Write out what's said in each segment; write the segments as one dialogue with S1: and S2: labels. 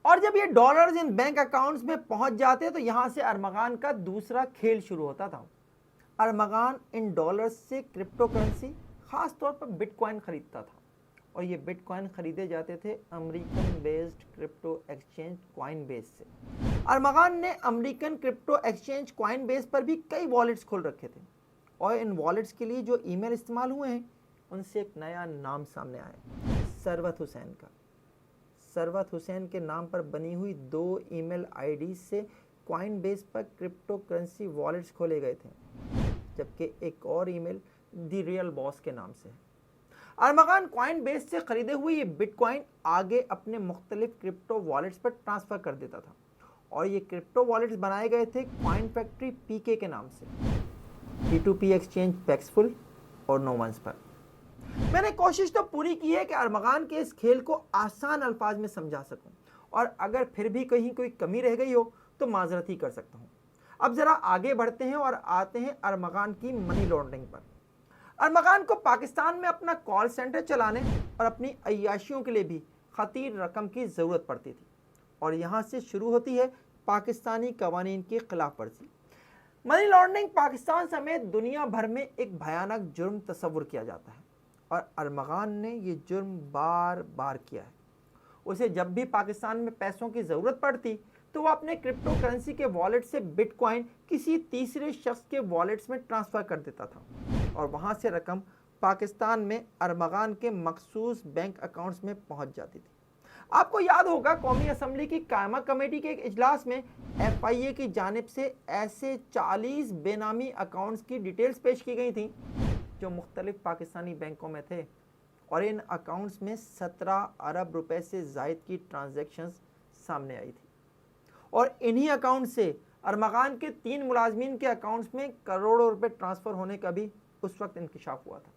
S1: और जब ये डॉलर्स इन बैंक अकाउंट्स में पहुंच जाते तो यहां से अरमगान का दूसरा खेल शुरू होता था। अरमगान इन डॉलर्स से क्रिप्टो करेंसी, खास तौर पर बिटकॉइन खरीदता था, और ये बिटकॉइन खरीदे जाते थे American based crypto exchange Coinbase से। अरमगान ने अमेरिकन क्रिप्टो एक्सचेंज कॉइनबेस पर भी कई वॉलेट्स खोल रखे थे, और इन वॉलेट्स के लिए जो ईमेल इस्तेमाल हुए हैं उनसे एक नया नाम सामने आया, सरवत हुसैन का। सरवत हुसैन के नाम पर बनी हुई 2 ईमेल आईडी से कॉइनबेस पर क्रिप्टो करेंसी वॉलेट्स खोले गए थे, जबकि एक और ईमेल द रियल बॉस के नाम से है। अरमगान कॉइनबेस से खरीदे हुए ये बिटकॉइन आगे अपने मुख्तलिफ क्रिप्टो वॉलेट्स पर ट्रांसफ़र कर देता था, और ये क्रिप्टो वॉलेट्स बनाए गए थे कॉइन फैक्ट्री पीके के नाम से, P2P एक्सचेंज पैक्सफुल और नोवंस पर। मैंने कोशिश तो पूरी की है कि अरमगान के इस खेल को आसान अल्फाज में समझा सकूं, और अगर फिर भी कहीं कोई कमी रह गई हो तो माजरत ही कर सकता हूं। अब जरा आगे बढ़ते हैं और आते हैं अरमगान की मनी लॉन्ड्रिंग पर। अरमगान को पाकिस्तान में अपना कॉल सेंटर चलाने और अपनी अय्याशियों के लिए भी खतीर रकम की ज़रूरत पड़ती थी, और यहाँ से शुरू होती है पाकिस्तानी कवानीन की खिलाफ वर्जी। मनी लॉन्ड्रिंग पाकिस्तान समेत दुनिया भर में एक भयानक जुर्म तस्वुर किया जाता है, और अरमगान ने ये जुर्म बार बार किया है। उसे जब भी पाकिस्तान में पैसों की ज़रूरत पड़ती तो वह अपने क्रिप्टो करेंसी के वॉलेट से बिटकॉइन किसी तीसरे शख्स के वॉलेट्स में ट्रांसफ़र कर देता था, और वहाँ से रकम पाकिस्तान में अरमगान के मखसूस बैंक अकाउंट्स में पहुँच जाती थी। आपको याद होगा, कौमी असम्बली की कायमा कमेटी के एक इजलास में FIA की जानिब से ऐसे 40 बेनामी अकाउंट्स की डिटेल्स पेश की गई थी जो मुख्तलिफ पाकिस्तानी बैंकों में थे, और इन अकाउंट्स में 17 अरब रुपए से ज़ायद की ट्रांजैक्शंस सामने आई थी, और इन्हीं अकाउंट से अरमगान के 3 मुलाजमीन के अकाउंट्स में करोड़ों रुपए ट्रांसफ़र होने का भी उस वक्त इंकशाफ हुआ था।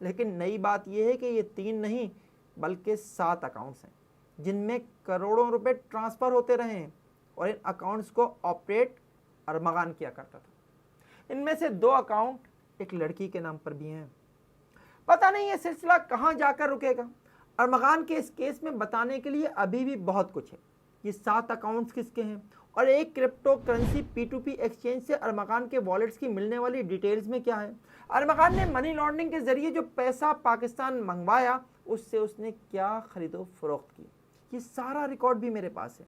S1: लेकिन नई बात यह है कि ये 3 नहीं बल्कि 7 अकाउंट्स हैं जिनमें करोड़ों रुपए ट्रांसफ़र होते रहे हैं, और इन अकाउंट्स को ऑपरेट अरमगान किया करता था। इनमें से 2 अकाउंट एक लड़की के नाम पर भी हैं। पता नहीं ये सिलसिला कहाँ जाकर रुकेगा। अरमगान के इस केस में बताने के लिए अभी भी बहुत कुछ है। ये 7 अकाउंट्स किसके हैं, और एक क्रिप्टो करेंसी P2P एक्सचेंज से अरमगान के वॉलेट्स की मिलने वाली डिटेल्स में क्या है। अरमगान ने मनी लॉन्ड्रिंग के जरिए जो पैसा पाकिस्तान मंगवाया उससे उसने क्या खरीदो फरोख्त की, ये सारा रिकॉर्ड भी मेरे पास है।